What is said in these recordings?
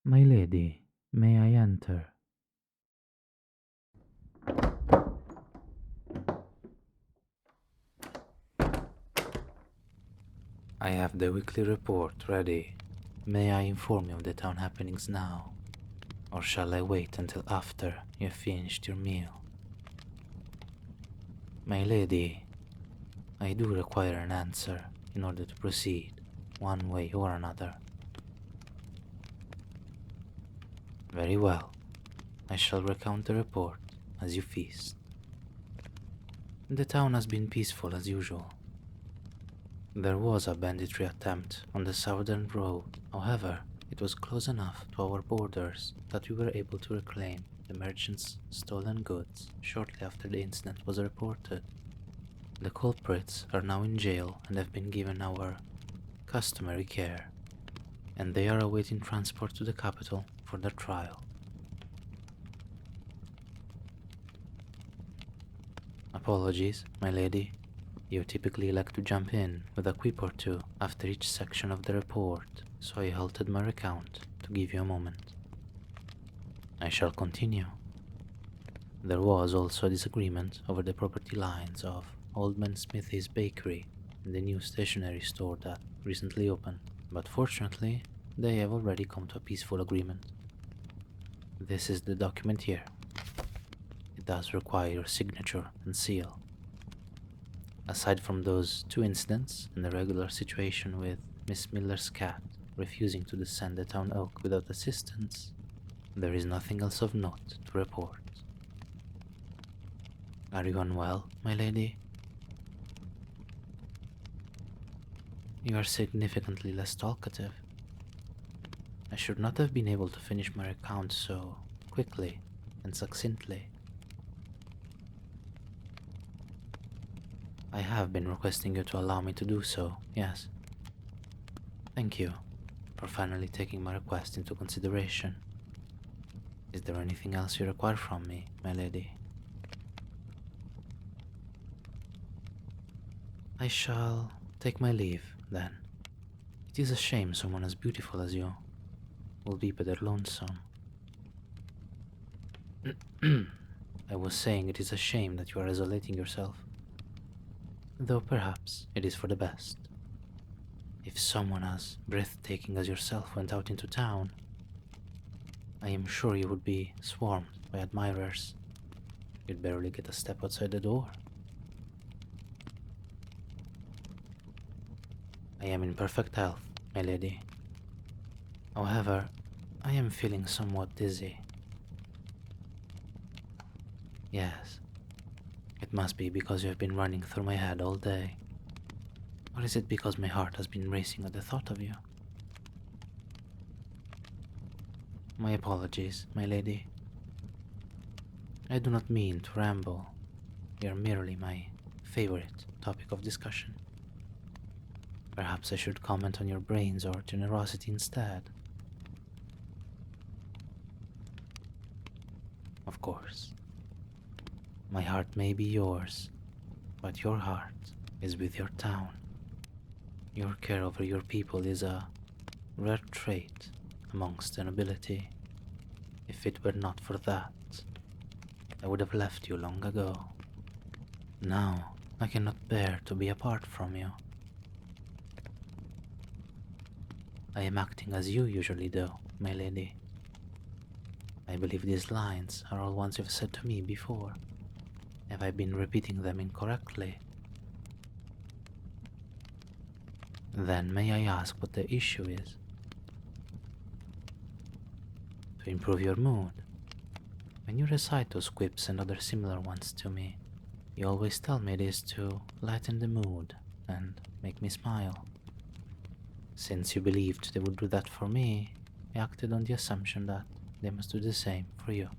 My lady, may I enter? I have the weekly report ready. May I inform you of the town happenings now? Or shall I wait until after you've finished your meal? My lady, I do require an answer in order to proceed, one way or another. Very well. I shall recount the report as you feast. The town has been peaceful as usual. There was a banditry attempt on the southern road, however, it was close enough to our borders that we were able to reclaim the merchant's stolen goods shortly after the incident was reported. The culprits are now in jail and have been given our customary care, and they are awaiting transport to the capital for their trial. Apologies, my lady. You typically like to jump in with a quip or two after each section of the report, so I halted my recount to give you a moment. I shall continue. There was also a disagreement over the property lines of Old Man Smithy's bakery and the new stationery store that recently opened, but fortunately, they have already come to a peaceful agreement. This is the document here. It does require your signature and seal. Aside from those two incidents and the regular situation with Miss Miller's cat refusing to descend the town oak without assistance, there is nothing else of note to report. Are you unwell, my lady? You are significantly less talkative. I should not have been able to finish my account so quickly and succinctly. I have been requesting you to allow me to do so, yes. Thank you for finally taking my request into consideration. Is there anything else you require from me, my lady? I shall take my leave, then. It is a shame someone as beautiful as you will be better lonesome. I was saying it is a shame that you are isolating yourself. Though perhaps it is for the best. If someone as breathtaking as yourself went out into town, I am sure you would be swarmed by admirers. You'd barely get a step outside the door. I am in perfect health, my lady. However, I am feeling somewhat dizzy. Yes, it must be because you have been running through my head all day. Or is it because my heart has been racing at the thought of you? My apologies, my lady. I do not mean to ramble. You are merely my favorite topic of discussion. Perhaps I should comment on your brains or generosity instead. Of course. My heart may be yours, but your heart is with your town. Your care over your people is a rare trait amongst the nobility. If it were not for that, I would have left you long ago. Now, I cannot bear to be apart from you. I am acting as you usually do, my lady. I believe these lines are all ones you've said to me before. Have I been repeating them incorrectly? Then may I ask what the issue is? To improve your mood. When you recite those quips and other similar ones to me, you always tell me it is to lighten the mood and make me smile. Since you believed they would do that for me, I acted on the assumption that they must do the same for you.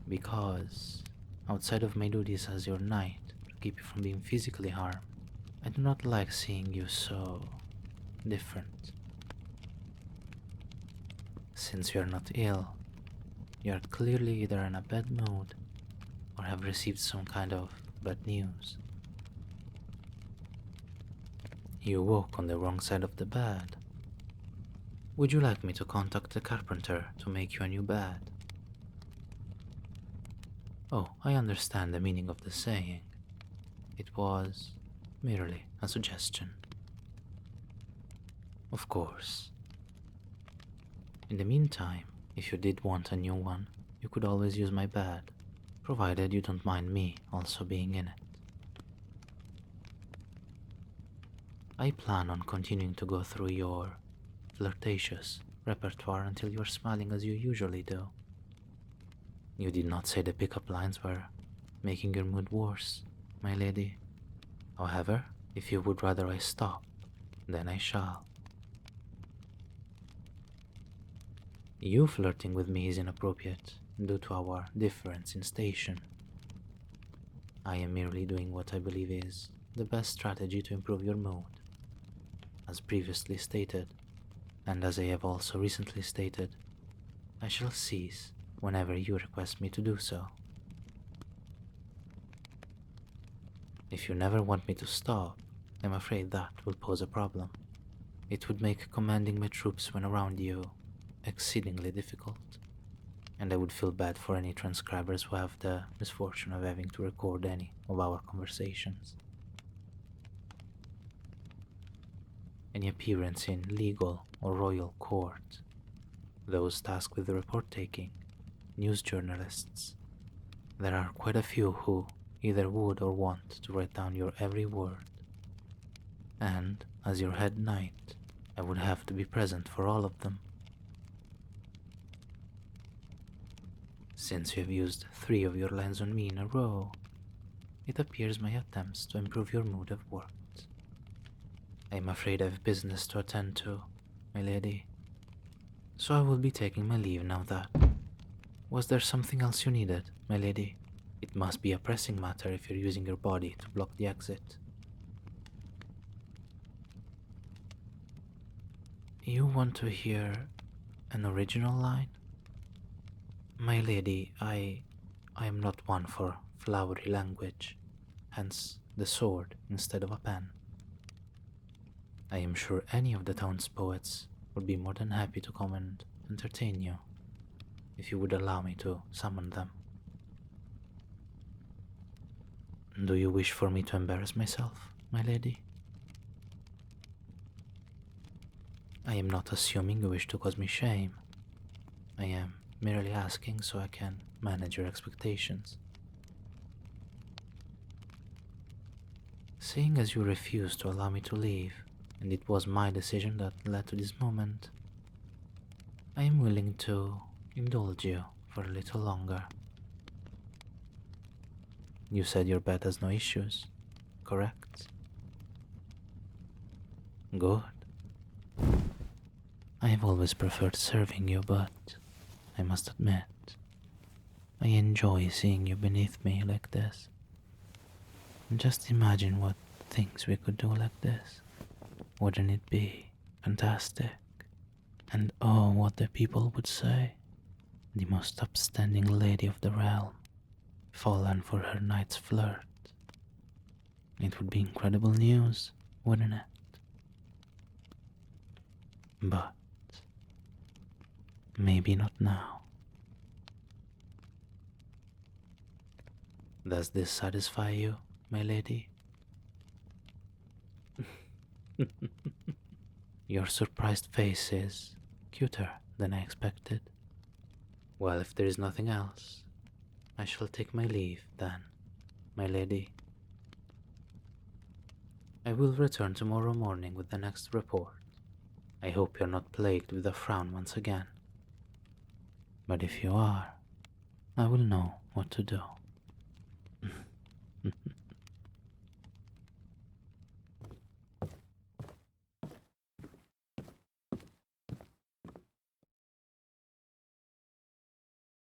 Because, outside of my duties as your knight to keep you from being physically harmed, I do not like seeing you so different. Since you are not ill, you are clearly either in a bad mood or have received some kind of bad news. You woke on the wrong side of the bed. Would you like me to contact the carpenter to make you a new bed? Oh, I understand the meaning of the saying. It was merely a suggestion. Of course. In the meantime, if you did want a new one, you could always use my bed, provided you don't mind me also being in it. I plan on continuing to go through your flirtatious repertoire until you're smiling as you usually do. You did not say the pickup lines were making your mood worse, my lady. However, if you would rather I stop, then I shall. You flirting with me is inappropriate due to our difference in station. I am merely doing what I believe is the best strategy to improve your mood. As previously stated, and as I have also recently stated, I shall cease whenever you request me to do so. If you never want me to stop, I'm afraid that will pose a problem. It would make commanding my troops when around you exceedingly difficult, and I would feel bad for any transcribers who have the misfortune of having to record any of our conversations. Any appearance in legal or royal court, those tasked with report taking, news journalists, there are quite a few who either would or want to write down your every word, and as your head knight, I would have to be present for all of them. Since you have used 3 of your lines on me in a row, it appears my attempts to improve your mood have worked. I am afraid I have business to attend to, my lady, so I will be taking my leave now that... Was there something else you needed, my lady? It must be a pressing matter if you're using your body to block the exit. You want to hear an original line? My lady, I am not one for flowery language, hence the sword instead of a pen. I am sure any of the town's poets would be more than happy to come and entertain you, if you would allow me to summon them. Do you wish for me to embarrass myself, my lady? I am not assuming you wish to cause me shame. I am merely asking so I can manage your expectations. Seeing as you refused to allow me to leave, and it was my decision that led to this moment, I am willing to indulge you for a little longer. You said your bed has no issues, correct? Good. I have always preferred serving you, but I must admit, I enjoy seeing you beneath me like this. And just imagine what things we could do like this. Wouldn't it be fantastic? And oh, what the people would say. The most upstanding lady of the realm, fallen for her knight's flirt. It would be incredible news, wouldn't it? But maybe not now. Does this satisfy you, my lady? Your surprised face is cuter than I expected. Well, if there is nothing else, I shall take my leave then, my lady. I will return tomorrow morning with the next report. I hope you're not plagued with a frown once again. But if you are, I will know what to do.